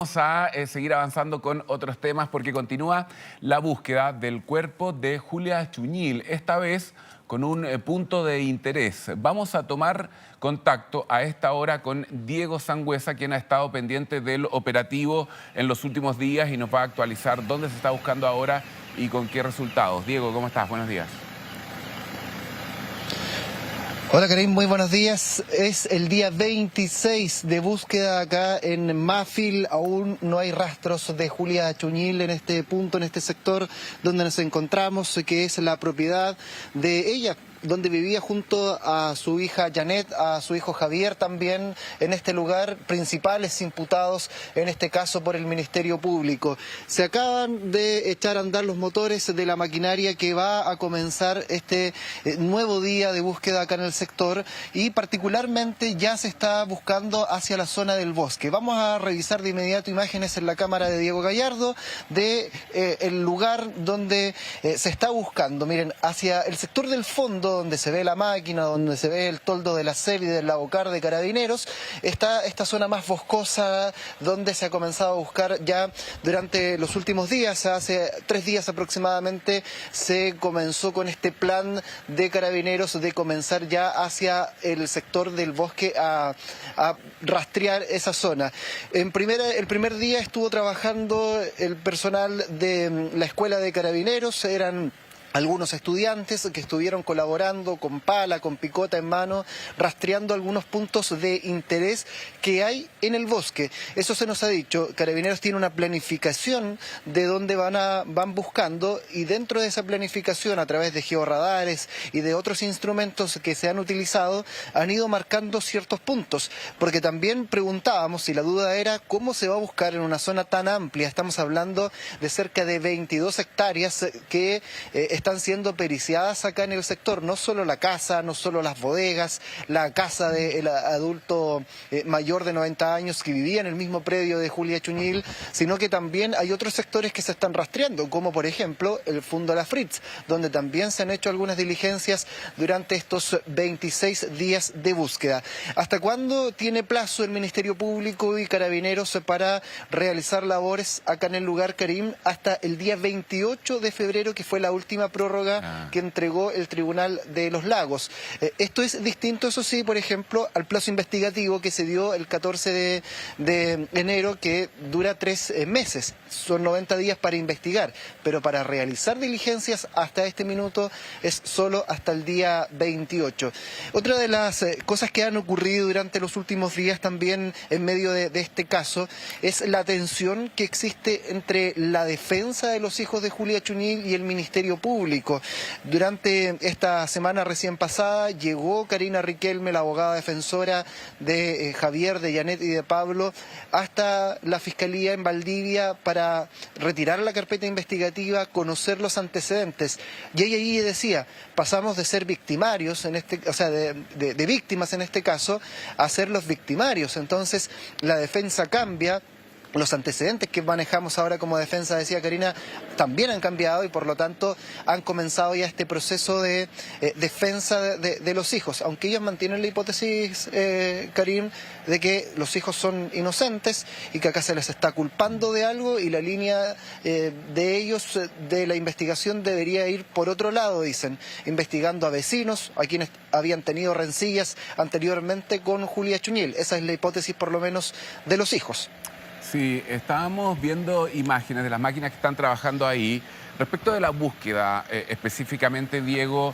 Vamos a seguir avanzando con otros temas porque continúa la búsqueda del cuerpo de Julia Chuñil, esta vez con un punto de interés. Vamos a tomar contacto a esta hora con Diego Sangüesa, quien ha estado pendiente del operativo en los últimos días y nos va a actualizar dónde se está buscando ahora y con qué resultados. Diego, ¿cómo estás? Buenos días. Hola Karim, muy buenos días. Es el día 26 de búsqueda acá en Mafil. Aún no hay rastros de Julia Chuñil en este punto, en este sector donde nos encontramos, que es la propiedad de ella, donde vivía junto a su hija Janet, a su hijo Javier también, en este lugar, principales imputados en este caso por el Ministerio Público. Se acaban de echar a andar los motores de la maquinaria que va a comenzar este nuevo día de búsqueda acá en el sector, y particularmente ya se está buscando hacia la zona del bosque. Vamos a revisar de inmediato imágenes en la cámara de Diego Gallardo de el lugar donde se está buscando. Miren, hacia el sector del fondo, donde se ve la máquina, donde se ve el toldo de la CEP y del Lavocar de Carabineros, está esta zona más boscosa donde se ha comenzado a buscar ya durante los últimos días. Hace 3 días aproximadamente se comenzó con este plan de Carabineros de comenzar ya hacia el sector del bosque a rastrear esa zona. El primer día estuvo trabajando el personal de la escuela de Carabineros, eran algunos estudiantes que estuvieron colaborando con pala, con picota en mano, rastreando algunos puntos de interés que hay en el bosque. Eso se nos ha dicho. Carabineros tiene una planificación de dónde van buscando, y dentro de esa planificación, a través de georradares y de otros instrumentos que se han utilizado, han ido marcando ciertos puntos. Porque también preguntábamos, y la duda era, ¿cómo se va a buscar en una zona tan amplia? Estamos hablando de cerca de 22 hectáreas que están siendo periciadas acá en el sector. No solo la casa, no solo las bodegas, la casa del adulto mayor de 90 años que vivía en el mismo predio de Julia Chuñil, sino que también hay otros sectores que se están rastreando, como por ejemplo el Fundo La Fritz, donde también se han hecho algunas diligencias durante estos 26 días de búsqueda. ¿Hasta cuándo tiene plazo el Ministerio Público y Carabineros para realizar labores acá en el lugar, Karim? Hasta el día 28 de febrero, que fue la última prórroga que entregó el Tribunal de los Lagos. Esto es distinto, eso sí, por ejemplo, al plazo investigativo que se dio el 14 de enero, que dura 3 meses. Son 90 días para investigar, pero para realizar diligencias hasta este minuto es solo hasta el día 28. Otra de las cosas que han ocurrido durante los últimos días también en medio de este caso es la tensión que existe entre la defensa de los hijos de Julia Chuñil y el Ministerio Público. Durante esta semana recién pasada llegó Karina Riquelme, la abogada defensora de Javier, de Janet y de Pablo, hasta la Fiscalía en Valdivia para retirar la carpeta investigativa, conocer los antecedentes. Y ella ahí decía, pasamos de ser victimarios, de víctimas en este caso, a ser los victimarios. Entonces la defensa cambia. Los antecedentes que manejamos ahora como defensa, decía Karina, también han cambiado, y por lo tanto han comenzado ya este proceso de defensa de los hijos, aunque ellos mantienen la hipótesis, Karim, de que los hijos son inocentes y que acá se les está culpando de algo, y la línea de ellos, de la investigación, debería ir por otro lado, dicen, investigando a vecinos, a quienes habían tenido rencillas anteriormente con Julia Chuñil. Esa es la hipótesis, por lo menos, de los hijos. Sí, estábamos viendo imágenes de las máquinas que están trabajando ahí. Respecto de la búsqueda, específicamente, Diego,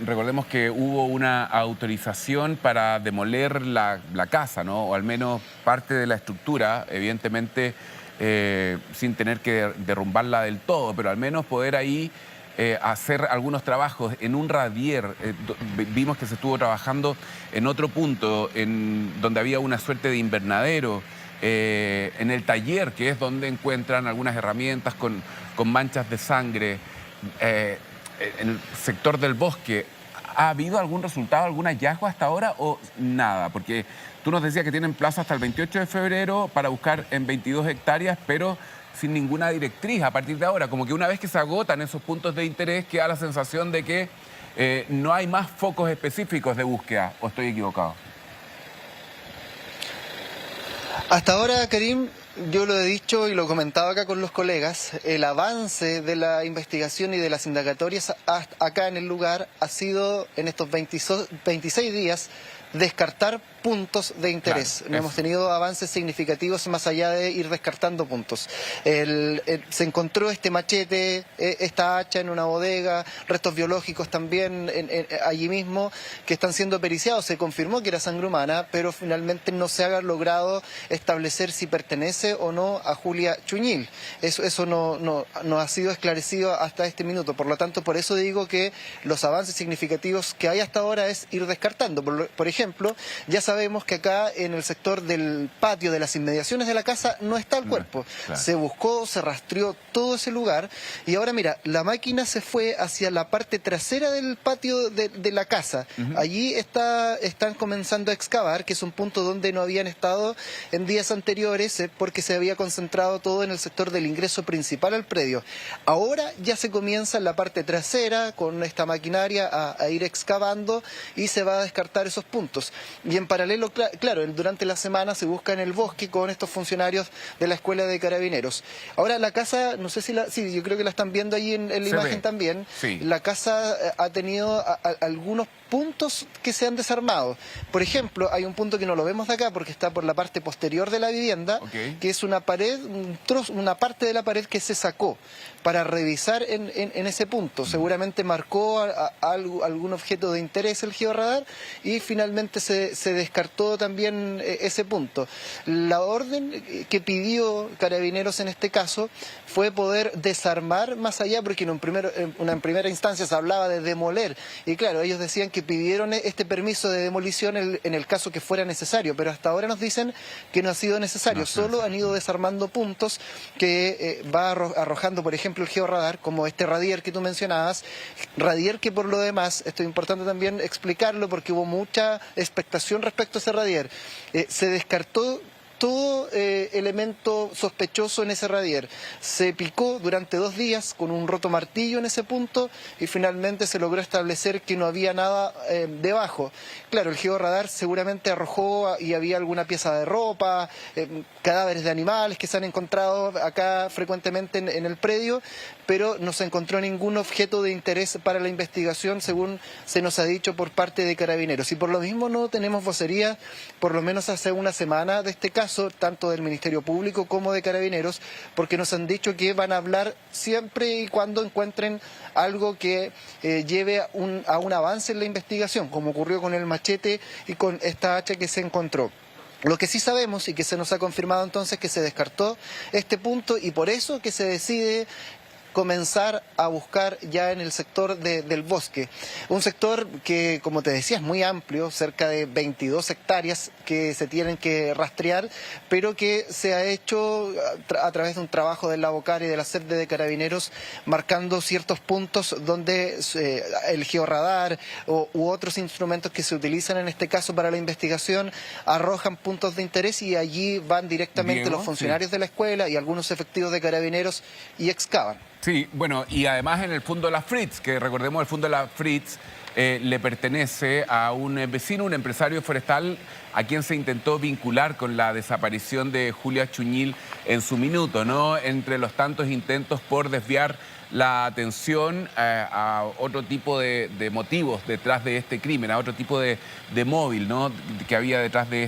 recordemos que hubo una autorización para demoler la casa, ¿no? O al menos parte de la estructura, evidentemente sin tener que derrumbarla del todo, pero al menos poder ahí hacer algunos trabajos en un radier. Vimos que se estuvo trabajando en otro punto, donde había una suerte de invernadero. En el taller, que es donde encuentran algunas herramientas con manchas de sangre, en el sector del bosque, ¿ha habido algún resultado, algún hallazgo hasta ahora o nada? Porque tú nos decías que tienen plazo hasta el 28 de febrero para buscar en 22 hectáreas, pero sin ninguna directriz a partir de ahora. Como que una vez que se agotan esos puntos de interés, queda la sensación de que no hay más focos específicos de búsqueda, ¿o estoy equivocado? Hasta ahora, Karim, yo lo he dicho y lo comentaba acá con los colegas, el avance de la investigación y de las indagatorias acá en el lugar ha sido, en estos 26 días, descartar puntos de interés. Claro, No hemos tenido avances significativos más allá de ir descartando puntos. Se encontró este machete, esta hacha en una bodega, restos biológicos también allí mismo que están siendo periciados. Se confirmó que era sangre humana, pero finalmente no se ha logrado establecer si pertenece o no a Julia Chuñil. Eso no ha sido esclarecido hasta este minuto. Por lo tanto, por eso digo que los avances significativos que hay hasta ahora es ir descartando. Por ejemplo, ya sabemos que acá en el sector del patio, de las inmediaciones de la casa, no está el cuerpo. Claro. Se buscó, se rastreó todo ese lugar y ahora mira, la máquina se fue hacia la parte trasera del patio de la casa. Allí están comenzando a excavar, que es un punto donde no habían estado en días anteriores porque se había concentrado todo en el sector del ingreso principal al predio. Ahora ya se comienza en la parte trasera con esta maquinaria a ir excavando y se va a descartar esos puntos. Y en paralelo, claro, durante la semana se busca en el bosque con estos funcionarios de la Escuela de Carabineros. Ahora la casa, no sé si sí, yo creo que la están viendo ahí en la imagen también. Sí. La casa ha tenido algunos puntos que se han desarmado. Por ejemplo, hay un punto que no lo vemos de acá porque está por la parte posterior de la vivienda, que es una pared, una parte de la pared que se sacó para revisar en ese punto. Seguramente marcó algún objeto de interés el georradar y finalmente se descartó también ese punto. La orden que pidió Carabineros en este caso fue poder desarmar más allá, porque en primera instancia se hablaba de demoler, y claro, ellos decían que pidieron este permiso de demolición en el caso que fuera necesario, pero hasta ahora nos dicen que no ha sido necesario, solo han ido desarmando puntos que va arrojando, por ejemplo, el georradar, como este radier que tú mencionabas, radier que por lo demás, esto es importante también explicarlo porque hubo mucha expectación respecto a ese radier, se descartó todo elemento sospechoso en ese radier. Se picó durante 2 días con un roto martillo en ese punto y finalmente se logró establecer que no había nada debajo. Claro, el georradar seguramente arrojó y había alguna pieza de ropa, cadáveres de animales que se han encontrado acá frecuentemente en el predio, pero no se encontró ningún objeto de interés para la investigación, según se nos ha dicho por parte de Carabineros. Y por lo mismo no tenemos vocería, por lo menos hace una semana, de este caso, tanto del Ministerio Público como de Carabineros, porque nos han dicho que van a hablar siempre y cuando encuentren algo que lleve a un avance en la investigación, como ocurrió con el machete y con esta hacha que se encontró. Lo que sí sabemos y que se nos ha confirmado entonces que se descartó este punto y por eso que se decide comenzar a buscar ya en el sector del bosque. Un sector que, como te decía, es muy amplio, cerca de 22 hectáreas que se tienen que rastrear, pero que se ha hecho a través de un trabajo del Lavocar y de la SERDE de Carabineros, marcando ciertos puntos donde el georradar u otros instrumentos que se utilizan en este caso para la investigación arrojan puntos de interés y allí van directamente los funcionarios de la escuela y algunos efectivos de Carabineros y excavan. Sí, bueno, y además en el Fondo La Fritz, que recordemos el Fondo La Fritz le pertenece a un vecino, un empresario forestal a quien se intentó vincular con la desaparición de Julia Chuñil en su minuto, ¿no? Entre los tantos intentos por desviar la atención a otro tipo de motivos detrás de este crimen, a otro tipo de móvil, ¿no? Que había detrás de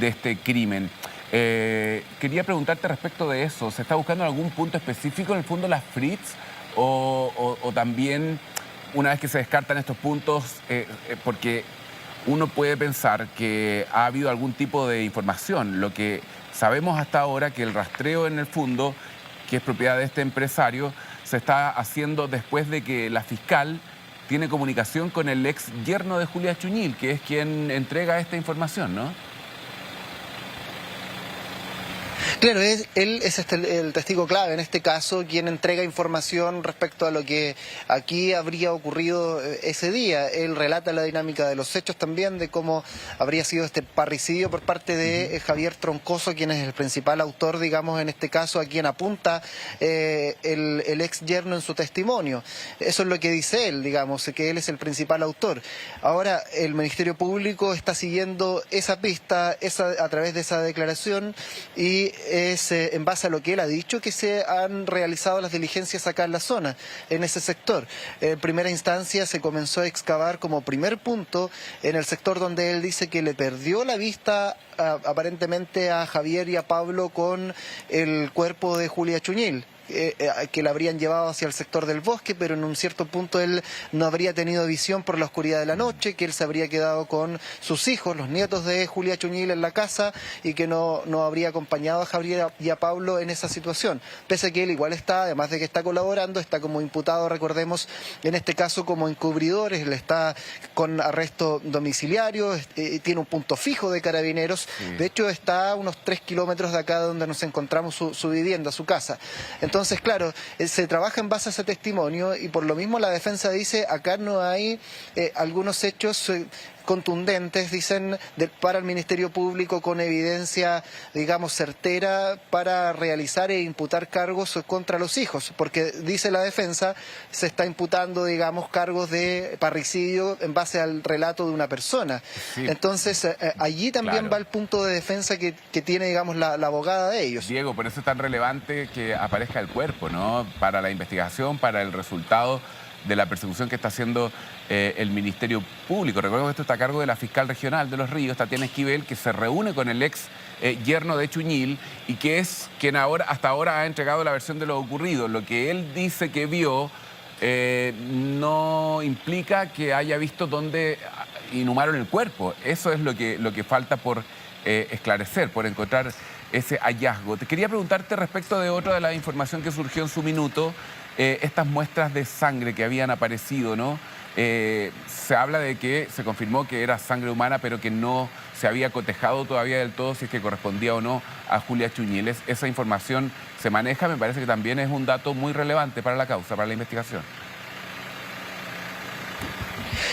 este crimen. Quería preguntarte respecto de eso. ¿Se está buscando algún punto específico en el Fondo La Fritz? ¿O también, una vez que se descartan estos puntos, porque uno puede pensar que ha habido algún tipo de información? Lo que sabemos hasta ahora que el rastreo en el fondo, que es propiedad de este empresario, se está haciendo después de que la fiscal tiene comunicación con el ex yerno de Julia Chuñil, que es quien entrega esta información, ¿no? Claro, él es el testigo clave en este caso, quien entrega información respecto a lo que aquí habría ocurrido ese día. Él relata la dinámica de los hechos también, de cómo habría sido este parricidio por parte de Javier Troncoso, quien es el principal autor, digamos, en este caso, a quien apunta el ex yerno en su testimonio. Eso es lo que dice él, digamos, que él es el principal autor. Ahora, el Ministerio Público está siguiendo esa pista a través de esa declaración, y es en base a lo que él ha dicho que se han realizado las diligencias acá en la zona, en ese sector. En primera instancia se comenzó a excavar como primer punto en el sector donde él dice que le perdió la vista aparentemente a Javier y a Pablo con el cuerpo de Julia Chuñil. Que la habrían llevado hacia el sector del bosque, pero en un cierto punto él no habría tenido visión por la oscuridad de la noche, que él se habría quedado con sus hijos, los nietos de Julia Chuñil, en la casa, y que no habría acompañado a Javier y a Pablo en esa situación. Pese a que él igual está, además de que está colaborando, está como imputado, recordemos, en este caso como encubridor, él está con arresto domiciliario, tiene un punto fijo de Carabineros, de hecho está a unos 3 kilómetros de acá donde nos encontramos su vivienda, su casa. Entonces, claro, se trabaja en base a ese testimonio, y por lo mismo la defensa dice, acá no hay algunos hechos contundentes, dicen, para el Ministerio Público con evidencia, digamos, certera para realizar e imputar cargos contra los hijos, porque dice la defensa, se está imputando, digamos, cargos de parricidio en base al relato de una persona. Sí. Entonces, allí también va el punto de defensa que tiene, digamos, la abogada de ellos. Diego, por eso es tan relevante que aparezca el cuerpo, ¿no? Para la investigación, para el resultado de la persecución que está haciendo el Ministerio Público. Recordemos que esto está a cargo de la fiscal regional de Los Ríos, Tatiana Esquivel, que se reúne con el ex yerno de Chuñil y que es quien hasta ahora ha entregado la versión de lo ocurrido. Lo que él dice que vio no implica que haya visto dónde inhumaron el cuerpo. Eso es lo que falta por esclarecer, por encontrar ese hallazgo. Te quería preguntarte respecto de otra de la información que surgió en su minuto, estas muestras de sangre que habían aparecido, ¿no? Se habla de que se confirmó que era sangre humana, pero que no se había cotejado todavía del todo si es que correspondía o no a Julia Chuñil. Esa información se maneja, me parece que también es un dato muy relevante para la causa, para la investigación.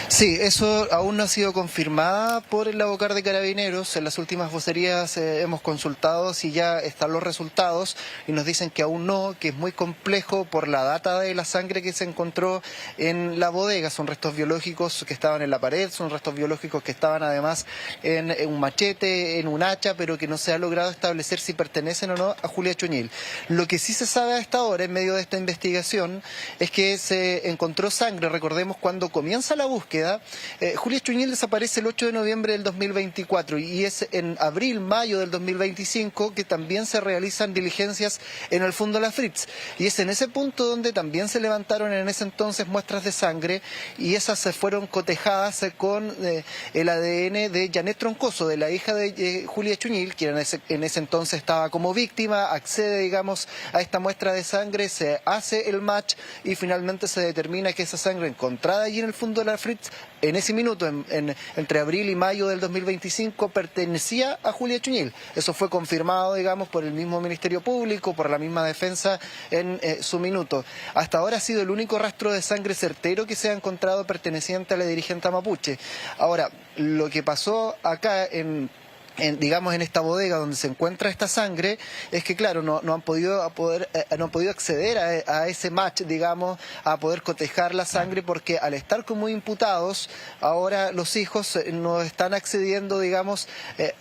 Sí, eso aún no ha sido confirmada por el abogado de Carabineros. En las últimas vocerías hemos consultado si ya están los resultados y nos dicen que aún no, que es muy complejo por la data de la sangre que se encontró en la bodega. Son restos biológicos que estaban en la pared, son restos biológicos que estaban además en un machete, en un hacha, pero que no se ha logrado establecer si pertenecen o no a Julia Chuñil. Lo que sí se sabe a esta hora, en medio de esta investigación, es que se encontró sangre. Recordemos cuando comienza la búsqueda, Julia Chuñil desaparece el 8 de noviembre del 2024 y es en abril, mayo del 2025 que también se realizan diligencias en el Fondo La Fritz, y es en ese punto donde también se levantaron en ese entonces muestras de sangre, y esas se fueron cotejadas con el ADN de Janet Troncoso, de la hija de Julia Chuñil, quien en ese entonces estaba como víctima, accede, digamos, a esta muestra de sangre, se hace el match y finalmente se determina que esa sangre encontrada allí en el Fondo La Fritz en ese minuto, entre abril y mayo del 2025, pertenecía a Julia Chuñil. Eso fue confirmado, digamos, por el mismo Ministerio Público, por la misma defensa en su minuto. Hasta ahora ha sido el único rastro de sangre certero que se ha encontrado perteneciente a la dirigente mapuche. Ahora, lo que pasó acá digamos, en esta bodega donde se encuentra esta sangre, es que claro, no han podido acceder a ese match, digamos, a poder cotejar la sangre, porque al estar como imputados, ahora los hijos no están accediendo, digamos,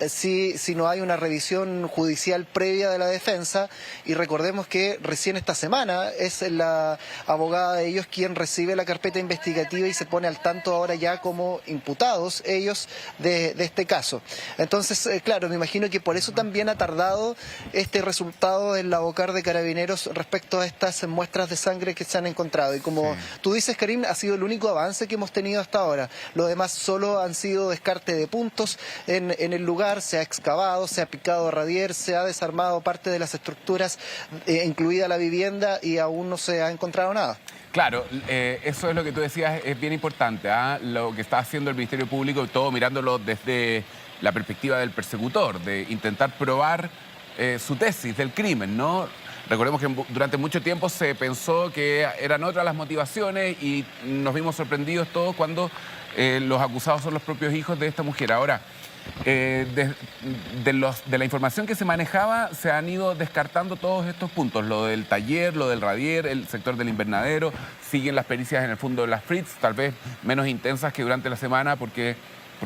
si no hay una revisión judicial previa de la defensa, y recordemos que recién esta semana es la abogada de ellos quien recibe la carpeta investigativa y se pone al tanto ahora ya como imputados ellos de este caso. Entonces, claro, me imagino que por eso también ha tardado este resultado del abogado de Carabineros respecto a estas muestras de sangre que se han encontrado. Y como tú dices, Karim, ha sido el único avance que hemos tenido hasta ahora. Lo demás solo han sido descarte de puntos en el lugar, se ha excavado, se ha picado a radier, se ha desarmado parte de las estructuras, incluida la vivienda, y aún no se ha encontrado nada. Claro, eso es lo que tú decías, es bien importante, lo que está haciendo el Ministerio Público, todo mirándolo desde la perspectiva del persecutor, de intentar probar su tesis del crimen, ¿no? Recordemos que durante mucho tiempo se pensó que eran otras las motivaciones y nos vimos sorprendidos todos cuando los acusados son los propios hijos de esta mujer. Ahora, de la información que se manejaba, se han ido descartando todos estos puntos. Lo del taller, lo del radier, el sector del invernadero. Siguen las pericias en el fondo de las Fritz, tal vez menos intensas que durante la semana porque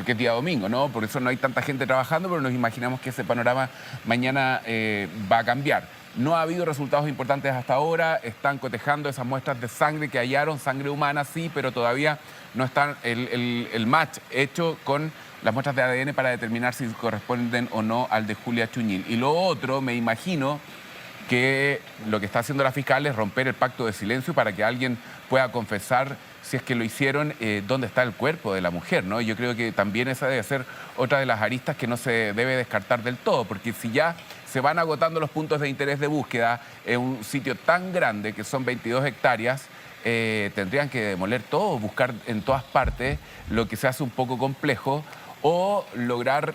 es día domingo, ¿no? Por eso no hay tanta gente trabajando, pero nos imaginamos que ese panorama mañana va a cambiar. No ha habido resultados importantes hasta ahora, están cotejando esas muestras de sangre que hallaron, sangre humana sí, pero todavía no está el match hecho con las muestras de ADN para determinar si corresponden o no al de Julia Chuñil. Y lo otro, me imagino que lo que está haciendo la fiscal es romper el pacto de silencio para que alguien pueda confesar, si es que lo hicieron, dónde está el cuerpo de la mujer, ¿no? Yo creo que también esa debe ser otra de las aristas que no se debe descartar del todo, porque si ya se van agotando los puntos de interés de búsqueda en un sitio tan grande que son 22 hectáreas, tendrían que demoler todo, buscar en todas partes, lo que se hace un poco complejo, o lograr,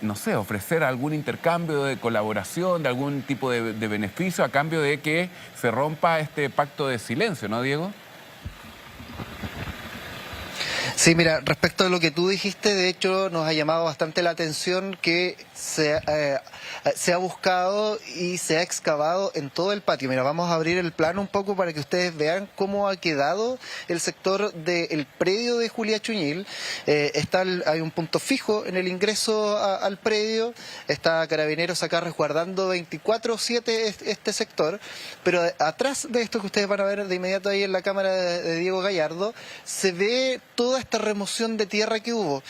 no sé, ofrecer algún intercambio de colaboración, de algún tipo de beneficio a cambio de que se rompa este pacto de silencio, ¿no, Diego? Sí, mira, respecto a lo que tú dijiste, de hecho nos ha llamado bastante la atención que se ha buscado y se ha excavado en todo el patio. Mira, vamos a abrir el plano un poco para que ustedes vean cómo ha quedado el sector del predio de Julia Chuñil. Hay un punto fijo en el ingreso al predio, está Carabineros acá resguardando 24/7 este sector, pero atrás de esto que ustedes van a ver de inmediato ahí en la cámara de Diego Gallardo, se ve toda esta remoción de tierra que hubo.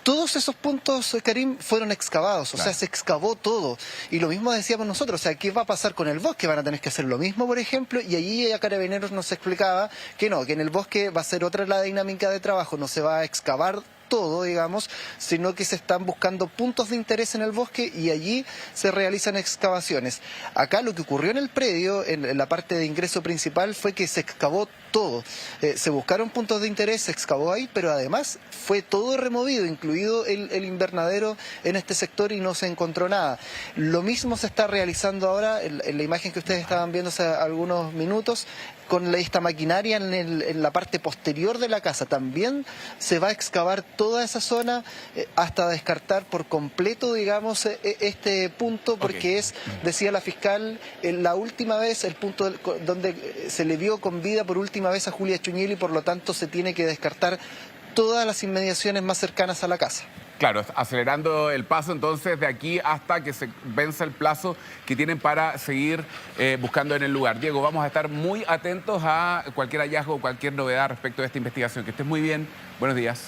Todos esos puntos, Karim, fueron excavados, o sea, se excavó todo. Y lo mismo decíamos nosotros, o sea, ¿qué va a pasar con el bosque? Van a tener que hacer lo mismo, por ejemplo, y allí a Carabineros nos explicaba que no, que en el bosque va a ser otra la dinámica de trabajo, no se va a excavar todo, digamos, sino que se están buscando puntos de interés en el bosque y allí se realizan excavaciones. Acá lo que ocurrió en el predio, en la parte de ingreso principal, fue que se excavó todo. Se buscaron puntos de interés, se excavó ahí, pero además fue todo removido, incluido el invernadero en este sector, y no se encontró nada. Lo mismo se está realizando ahora en la imagen que ustedes estaban viendo hace algunos minutos, con esta maquinaria en la parte posterior de la casa. También se va a excavar toda esa zona hasta descartar por completo, digamos, este punto, porque es, decía la fiscal, la última vez, el punto donde se le vio con vida por última vez a Julia Chuñil, y por lo tanto se tiene que descartar todas las inmediaciones más cercanas a la casa. Claro, acelerando el paso entonces de aquí hasta que se venza el plazo que tienen para seguir buscando en el lugar. Diego, vamos a estar muy atentos a cualquier hallazgo o cualquier novedad respecto a esta investigación. Que estés muy bien. Buenos días.